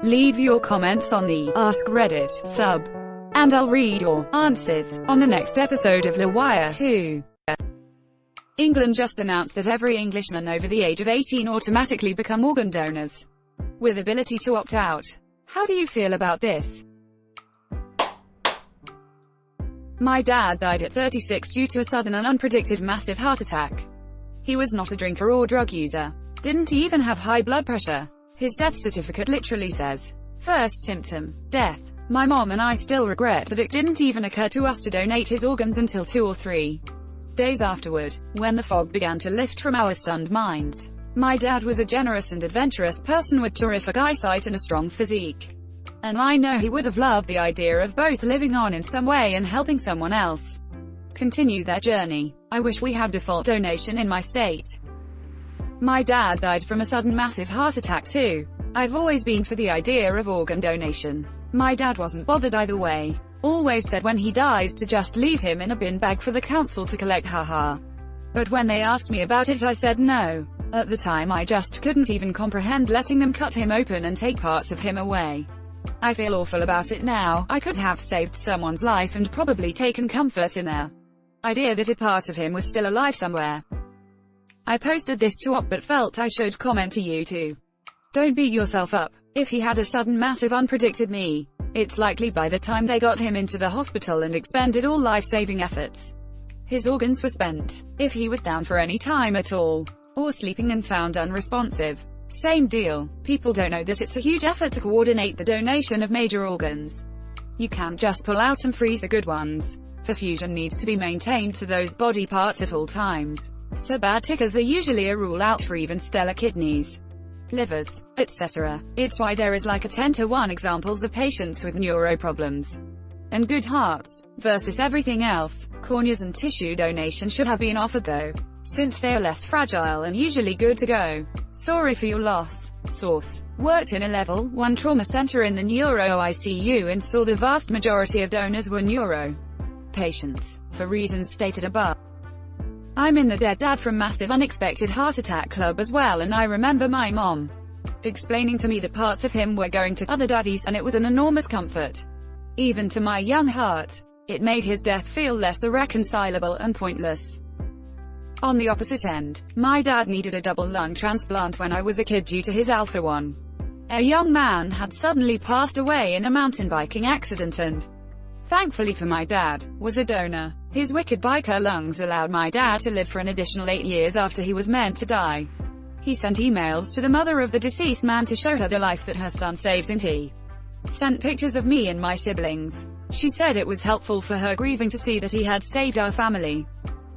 Leave your comments on the Ask Reddit sub, and I'll read your answers on the next episode of LWIAR 2. England just announced that every Englishman over the age of 18 automatically become organ donors, with ability to opt out. How do you feel about this? My dad died at 36 due to a sudden and unpredicted massive heart attack. He was not a drinker or drug user. Didn't even have high blood pressure. His death certificate literally says, first symptom, death. My mom and I still regret that it didn't even occur to us to donate his organs until 2 or 3 days afterward, when the fog began to lift from our stunned minds. My dad was a generous and adventurous person with terrific eyesight and a strong physique. And I know he would have loved the idea of both living on in some way and helping someone else continue their journey. I wish we had default donation in my state. My dad died from a sudden massive heart attack too. I've always been for the idea of organ donation. My dad wasn't bothered either way. Always said when he dies to just leave him in a bin bag for the council to collect, haha. But when they asked me about it I said no. At the time I just couldn't even comprehend letting them cut him open and take parts of him away. I feel awful about it now. I could have saved someone's life and probably taken comfort in their idea that a part of him was still alive somewhere. I posted this to Op but felt I should comment to you too. Don't beat yourself up. If he had a sudden massive unpredicted me, it's likely by the time they got him into the hospital and expended all life-saving efforts, his organs were spent. If he was down for any time at all, or sleeping and found unresponsive, same deal. People don't know that it's a huge effort to coordinate the donation of major organs. You can't just pull out and freeze the good ones. Perfusion needs to be maintained to those body parts at all times. So bad tickers are usually a rule out for even stellar kidneys, livers, etc. It's why there is like a 10-to-1 examples of patients with neuro problems and good hearts versus everything else. Corneas and tissue donation should have been offered though, since they are less fragile and usually good to go. Sorry for your loss. Source: worked in a level 1 trauma center in the neuro ICU and saw the vast majority of donors were neuro patients, for reasons stated above. I'm in the Dead Dad from Massive Unexpected Heart Attack Club as well, and I remember my mom explaining to me that parts of him were going to other daddies, and it was an enormous comfort. Even to my young heart, it made his death feel less irreconcilable and pointless. On the opposite end, my dad needed a double lung transplant when I was a kid due to his alpha-1. A young man had suddenly passed away in a mountain biking accident and, thankfully for my dad, was a donor. His wicked biker lungs allowed my dad to live for an additional 8 years after he was meant to die. He sent emails to the mother of the deceased man to show her the life that her son saved, and he sent pictures of me and my siblings. She said it was helpful for her grieving to see that he had saved our family.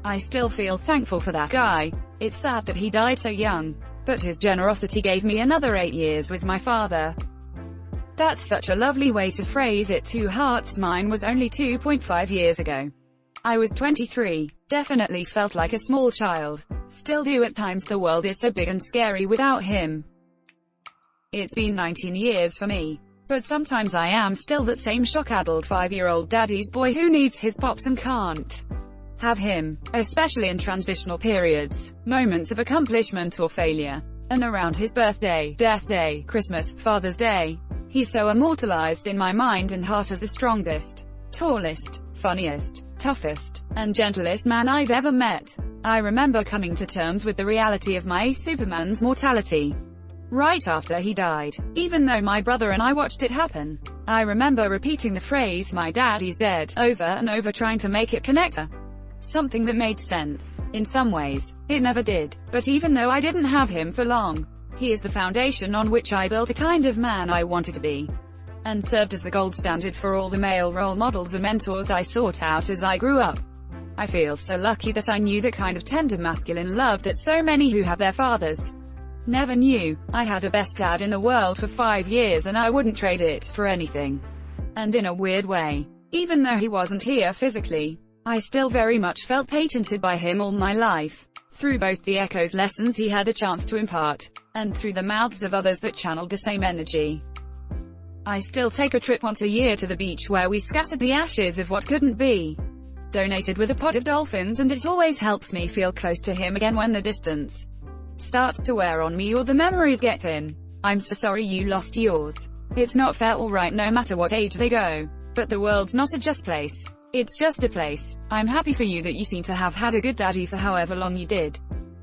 I still feel thankful for that guy. It's sad that he died so young, but his generosity gave me another 8 years with my father. That's such a lovely way to phrase it. 2 hearts. Mine was only 2.5 years ago. I was 23. Definitely felt like a small child. Still do at times. The world is so big and scary without him. It's been 19 years for me. But sometimes I am still that same shock-addled 5-year-old daddy's boy who needs his pops and can't have him, especially in transitional periods, moments of accomplishment or failure. And around his birthday, death day, Christmas, Father's Day, he's so immortalized in my mind and heart as the strongest, tallest, funniest, toughest, and gentlest man I've ever met. I remember coming to terms with the reality of my Superman's mortality right after he died, even though my brother and I watched it happen. I remember repeating the phrase, "My daddy's dead," over and over, trying to make it connect. Something that made sense. In some ways, it never did. But even though I didn't have him for long, he is the foundation on which I built the kind of man I wanted to be, and served as the gold standard for all the male role models and mentors I sought out as I grew up. I feel so lucky that I knew the kind of tender masculine love that so many who have their fathers never knew. I had the best dad in the world for 5 years and I wouldn't trade it for anything. And in a weird way, even though he wasn't here physically, I still very much felt patented by him all my life, through both the echoes lessons he had a chance to impart, and through the mouths of others that channeled the same energy. I still take a trip once a year to the beach where we scattered the ashes of what couldn't be donated with a pod of dolphins, and it always helps me feel close to him again when the distance starts to wear on me or the memories get thin. I'm so sorry you lost yours. It's not fair or right no matter what age they go. But the world's not a just place. It's just a place. I'm happy for you that you seem to have had a good daddy for however long you did.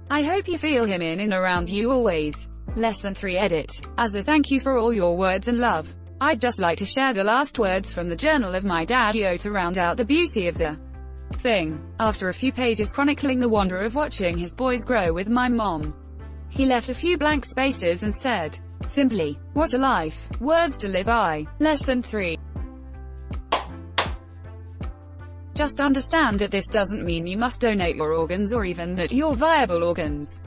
I hope you feel him in and around you always. Less than 3 edit. As a thank you for all your words and love, I'd just like to share the last words from the journal of my dad to round out the beauty of the thing. After a few pages chronicling the wonder of watching his boys grow with my mom, he left a few blank spaces and said, simply, what a life, words to live by. Less than 3. Just understand that this doesn't mean you must donate your organs or even that your viable organs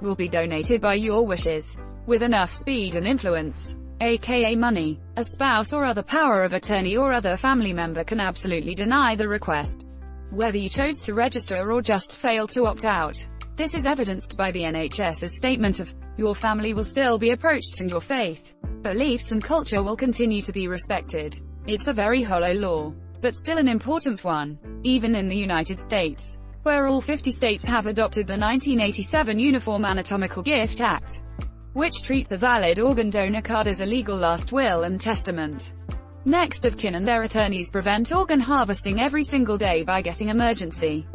will be donated by your wishes. With enough speed and influence, aka money, a spouse or other power of attorney or other family member can absolutely deny the request, whether you chose to register or just failed to opt out. This is evidenced by the NHS's statement of, your family will still be approached and your faith, beliefs and culture will continue to be respected. It's a very hollow law, but still an important one, even in the United States, where all 50 states have adopted the 1987 Uniform Anatomical Gift Act, which treats a valid organ donor card as a legal last will and testament. Next of kin and their attorneys prevent organ harvesting every single day by getting emergency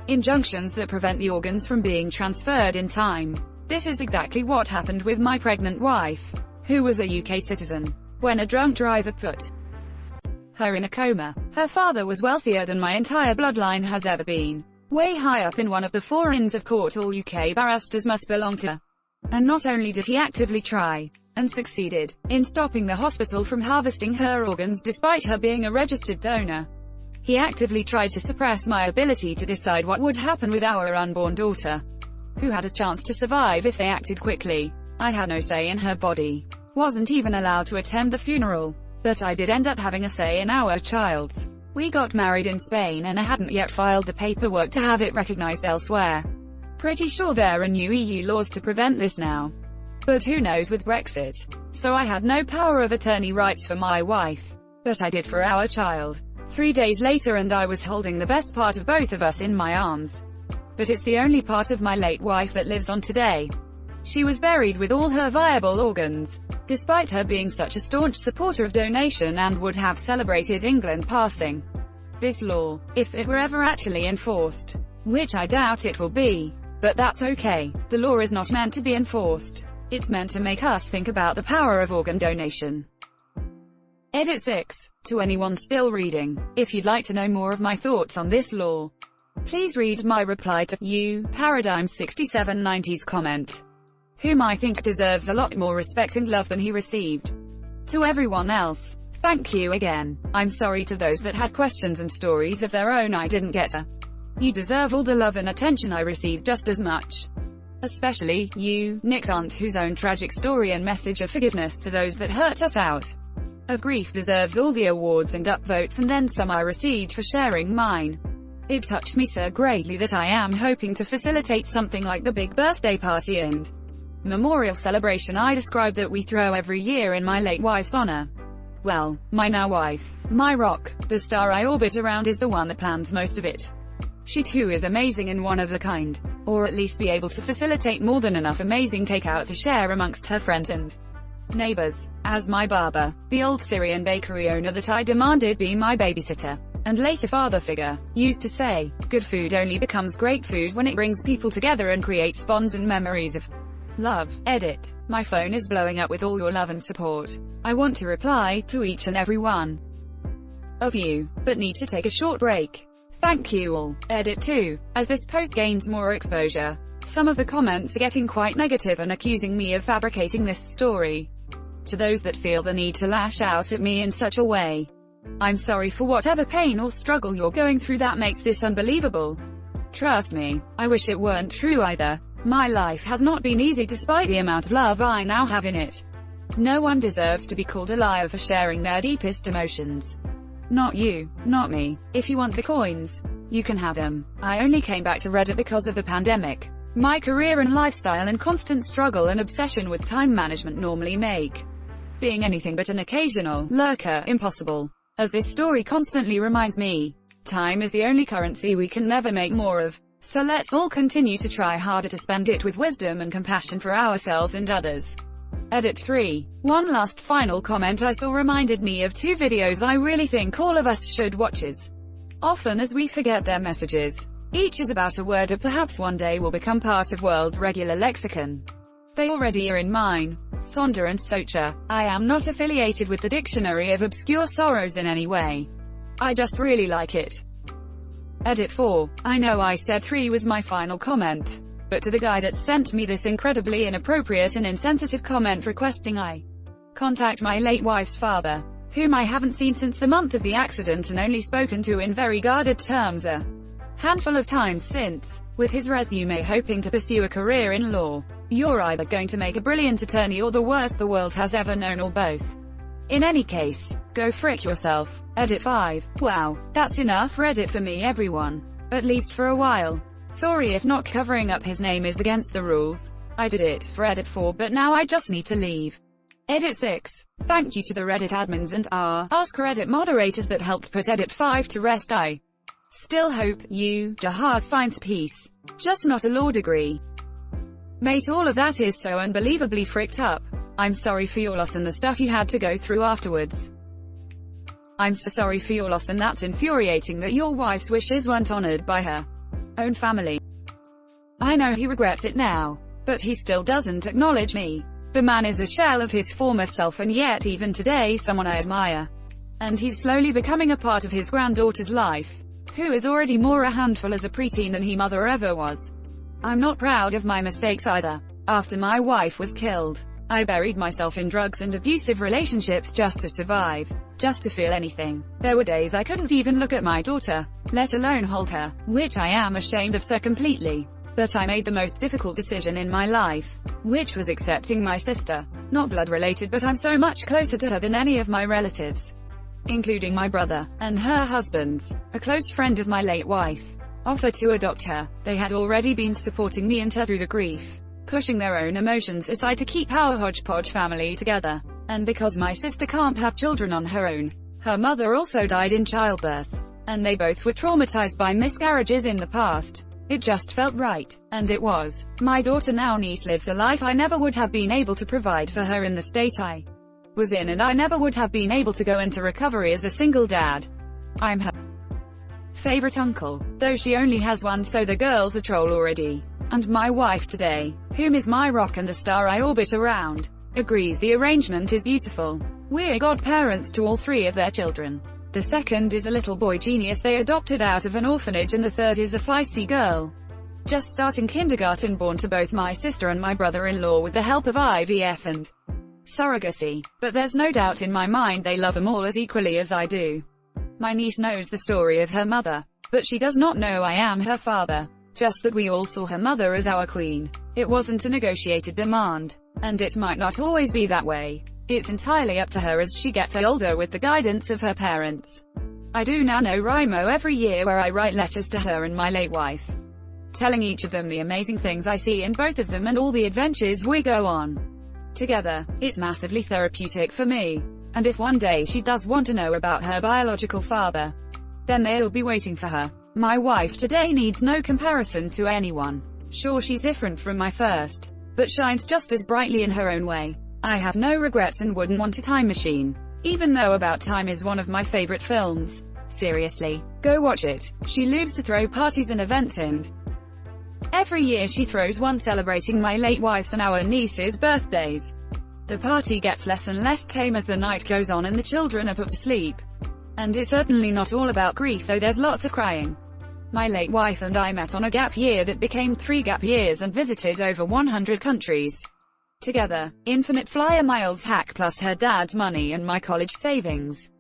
injunctions that prevent the organs from being transferred in time. This is exactly what happened with my pregnant wife, who was a UK citizen, when a drunk driver put her in a coma. Her father was wealthier than my entire bloodline has ever been. Way high up in one of the 4 Inns of Court all UK barristers must belong to. And not only did he actively try, and succeeded, in stopping the hospital from harvesting her organs despite her being a registered donor, he actively tried to suppress my ability to decide what would happen with our unborn daughter, who had a chance to survive if they acted quickly. I had no say in her body, wasn't even allowed to attend the funeral, but I did end up having a say in our child's. We got married in Spain and I hadn't yet filed the paperwork to have it recognized elsewhere. Pretty sure there are new EU laws to prevent this now. But who knows with Brexit. So I had no power of attorney rights for my wife. But I did for our child. 3 days later and I was holding the best part of both of us in my arms. But it's the only part of my late wife that lives on today. She was buried with all her viable organs, despite her being such a staunch supporter of donation and would have celebrated England passing this law, if it were ever actually enforced. Which I doubt it will be. But that's okay. The law is not meant to be enforced. It's meant to make us think about the power of organ donation. Edit 6. To anyone still reading, if you'd like to know more of my thoughts on this law, please read my reply to you, Paradigm 6790's comment, whom I think deserves a lot more respect and love than he received. To everyone else, thank you again. I'm sorry to those that had questions and stories of their own I didn't get to. You deserve all the love and attention I received just as much. Especially, you, Nick's aunt whose own tragic story and message of forgiveness to those that hurt us out of grief deserves all the awards and upvotes and then some I received for sharing mine. It touched me so greatly that I am hoping to facilitate something like the big birthday party and memorial celebration I describe that we throw every year in my late wife's honor. Well, my now wife, my rock, the star I orbit around is the one that plans most of it. She too is amazing and one of a kind, or at least be able to facilitate more than enough amazing takeout to share amongst her friends and neighbors. As my barber, the old Syrian bakery owner that I demanded be my babysitter, and later father figure, used to say, good food only becomes great food when it brings people together and creates bonds and memories of love. Edit. My phone is blowing up with all your love and support. I want to reply to each and every one of you, but need to take a short break. Thank you all. Edit 2. As this post gains more exposure, some of the comments are getting quite negative and accusing me of fabricating this story. To those that feel the need to lash out at me in such a way, I'm sorry for whatever pain or struggle you're going through that makes this unbelievable. Trust me, I wish it weren't true either. My life has not been easy despite the amount of love I now have in it. No one deserves to be called a liar for sharing their deepest emotions. Not you, not me. If you want the coins, you can have them. I only came back to Reddit because of the pandemic. My career and lifestyle and constant struggle and obsession with time management normally make being anything but an occasional lurker impossible. As this story constantly reminds me, time is the only currency we can never make more of. So let's all continue to try harder to spend it with wisdom and compassion for ourselves and others. Edit 3. One last final comment I saw reminded me of two videos I really think all of us should watch as often as we forget their messages. Each is about a word that perhaps one day will become part of world regular lexicon. They already are in mine. Sonder and Socha. I am not affiliated with the Dictionary of Obscure Sorrows in any way. I just really like it. Edit 4. I know I said 3 was my final comment, but to the guy that sent me this incredibly inappropriate and insensitive comment requesting I contact my late wife's father, whom I haven't seen since the month of the accident and only spoken to in very guarded terms a handful of times since, with his resume hoping to pursue a career in law. You're either going to make a brilliant attorney or the worst the world has ever known, or both. In any case, go frick yourself. Edit 5. Wow, that's enough Reddit for me everyone. At least for a while. Sorry if not covering up his name is against the rules. I did it for Edit 4 but now I just need to leave. Edit 6. Thank you to the Reddit admins and AskReddit moderators that helped put Edit 5 to rest. I still hope you, Jahaz, finds peace. Just not a law degree. Mate, all of that is so unbelievably fricked up. I'm sorry for your loss and the stuff you had to go through afterwards. I'm so sorry for your loss, and that's infuriating that your wife's wishes weren't honored by her own family. I know he regrets it now, but he still doesn't acknowledge me. The man is a shell of his former self, and yet even today someone I admire. And he's slowly becoming a part of his granddaughter's life, who is already more a handful as a preteen than he mother ever was. I'm not proud of my mistakes either. After my wife was killed, I buried myself in drugs and abusive relationships just to survive, just to feel anything. There were days I couldn't even look at my daughter, let alone hold her, which I am ashamed of so completely. But I made the most difficult decision in my life, which was accepting my sister. Not blood related, but I'm so much closer to her than any of my relatives, including my brother, and her husbands, a close friend of my late wife, offered to adopt her. They had already been supporting me and her through the grief, pushing their own emotions aside to keep our hodgepodge family together. And because my sister can't have children on her own, her mother also died in childbirth, and they both were traumatized by miscarriages in the past. It just felt right, and it was. My daughter now niece lives a life I never would have been able to provide for her in the state I was in, and I never would have been able to go into recovery as a single dad. I'm her favorite uncle, though she only has one, so the girl's a troll already. And my wife today, whom is my rock and the star I orbit around, agrees the arrangement is beautiful. We're godparents to all 3 of their children. The second is a little boy genius they adopted out of an orphanage, and the third is a feisty girl, just starting kindergarten, born to both my sister and my brother-in-law with the help of IVF and surrogacy. But there's no doubt in my mind they love them all as equally as I do. My niece knows the story of her mother, but she does not know I am her father. Just that we all saw her mother as our queen. It wasn't a negotiated demand, and it might not always be that way. It's entirely up to her as she gets older with the guidance of her parents. I do NaNoWriMo every year where I write letters to her and my late wife, telling each of them the amazing things I see in both of them and all the adventures we go on together. It's massively therapeutic for me. And if one day she does want to know about her biological father, then they'll be waiting for her. My wife today needs no comparison to anyone. Sure, she's different from my first, but shines just as brightly in her own way. I have no regrets and wouldn't want a time machine, even though About Time is one of my favorite films. Seriously, go watch it. She loves to throw parties and events, and every year she throws one celebrating my late wife's and our niece's birthdays. The party gets less and less tame as the night goes on and the children are put to sleep. And it's certainly not all about grief, though there's lots of crying. My late wife and I met on a gap year that became 3 gap years and visited over 100 countries together. Infinite flyer miles hack plus her dad's money and my college savings.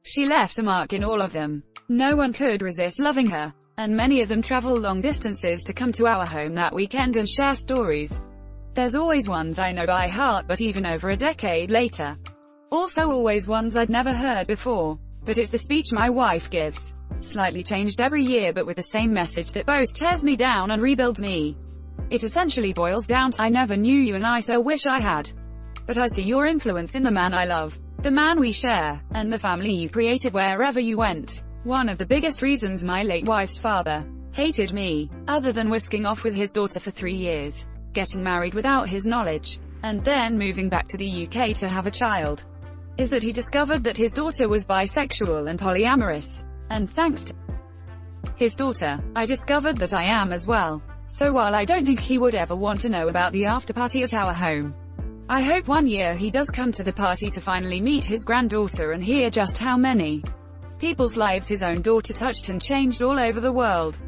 She left a mark in all of them. No one could resist loving her, and many of them travel long distances to come to our home that weekend and share stories. There's always ones I know by heart, but even over a decade later. Also always ones I'd never heard before. But it's the speech my wife gives. Slightly changed every year but with the same message that both tears me down and rebuilds me. It essentially boils down to, I never knew you and I so wish I had. But I see your influence in the man I love, the man we share, and the family you created wherever you went. One of the biggest reasons my late wife's father hated me, other than whisking off with his daughter for 3 years, getting married without his knowledge, and then moving back to the UK to have a child, is that he discovered that his daughter was bisexual and polyamorous. And thanks to his daughter, I discovered that I am as well. So while I don't think he would ever want to know about the after-party at our home, I hope one year he does come to the party to finally meet his granddaughter and hear just how many people's lives his own daughter touched and changed all over the world.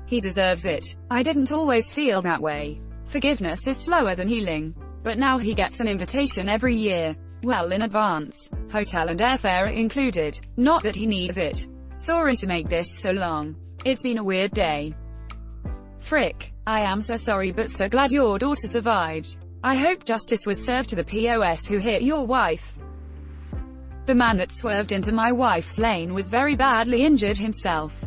He deserves it. I didn't always feel that way. Forgiveness is slower than healing. But now he gets an invitation every year. Well in advance. Hotel and airfare included. Not that he needs it. Sorry to make this so long. It's been a weird day. Frick. I am so sorry but so glad your daughter survived. I hope justice was served to the POS who hit your wife. The man that swerved into my wife's lane was very badly injured himself.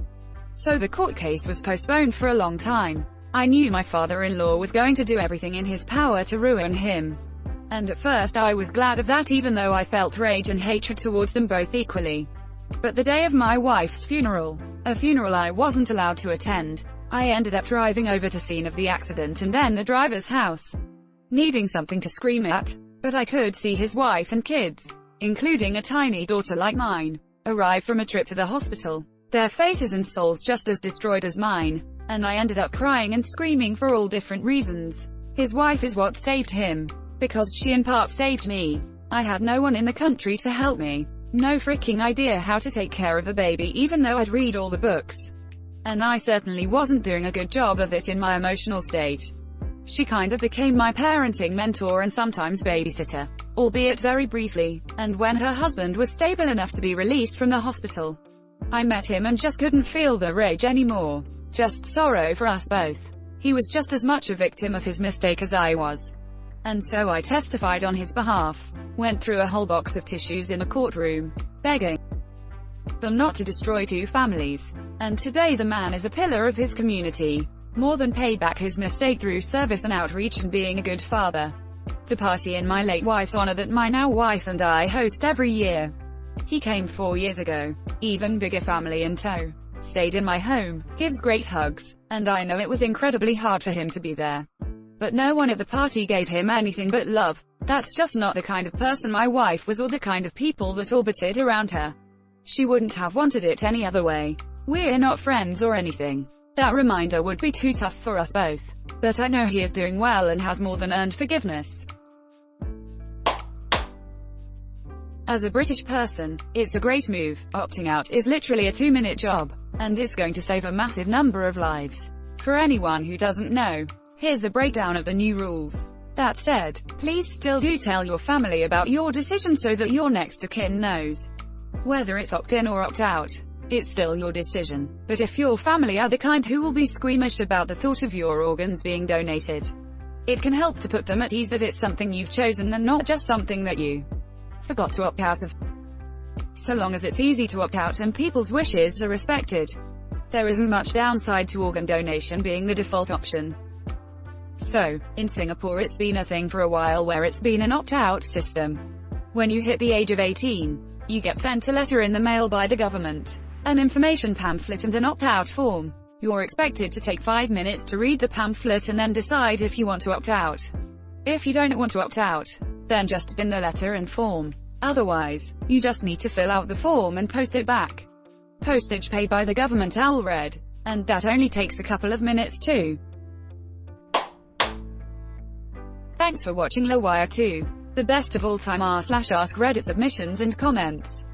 So the court case was postponed for a long time. I knew my father-in-law was going to do everything in his power to ruin him. And at first I was glad of that, even though I felt rage and hatred towards them both equally. But the day of my wife's funeral, a funeral I wasn't allowed to attend, I ended up driving over to scene of the accident and then the driver's house, needing something to scream at. But I could see his wife and kids, including a tiny daughter like mine, arrive from a trip to the hospital. Their faces and souls just as destroyed as mine. And I ended up crying and screaming for all different reasons. His wife is what saved him. Because she in part saved me. I had no one in the country to help me. No freaking idea how to take care of a baby even though I'd read all the books. And I certainly wasn't doing a good job of it in my emotional state. She kind of became my parenting mentor and sometimes babysitter. Albeit very briefly. And when her husband was stable enough to be released from the hospital, I met him and just couldn't feel the rage anymore. Just sorrow for us both. He was just as much a victim of his mistake as I was. And so I testified on his behalf. Went through a whole box of tissues in the courtroom, begging them not to destroy two families. And today the man is a pillar of his community. More than paid back his mistake through service and outreach and being a good father. The party in my late wife's honor that my now wife and I host every year. He came 4 years ago. Even bigger family in tow. Stayed in my home, gives great hugs, and I know it was incredibly hard for him to be there. But no one at the party gave him anything but love. That's just not the kind of person my wife was or the kind of people that orbited around her. She wouldn't have wanted it any other way. We're not friends or anything. That reminder would be too tough for us both. But I know he is doing well and has more than earned forgiveness. As a British person, it's a great move. Opting out is literally a 2-minute job, and it's going to save a massive number of lives. For anyone who doesn't know, here's the breakdown of the new rules. That said, please still do tell your family about your decision so that your next of kin knows. Whether it's opt-in or opt-out, it's still your decision. But if your family are the kind who will be squeamish about the thought of your organs being donated, it can help to put them at ease that it's something you've chosen and not just something that you forgot to opt out of. So long as it's easy to opt out and people's wishes are respected, there isn't much downside to organ donation being the default option. So, in Singapore it's been a thing for a while where it's been an opt-out system. When you hit the age of 18, you get sent a letter in the mail by the government, an information pamphlet and an opt-out form. You're expected to take 5 minutes to read the pamphlet and then decide if you want to opt out. If you don't want to opt out, then just bin the letter and form. Otherwise, you just need to fill out the form and post it back. Postage paid by the government LWIAR, and that only takes a couple of minutes too. Thanks for watching LWIAR 2. The best of all time r/AskReddit submissions and comments.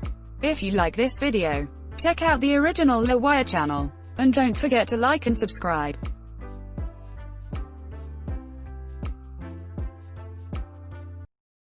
If you like this video, check out the original LWIAR channel. And don't forget to like and subscribe.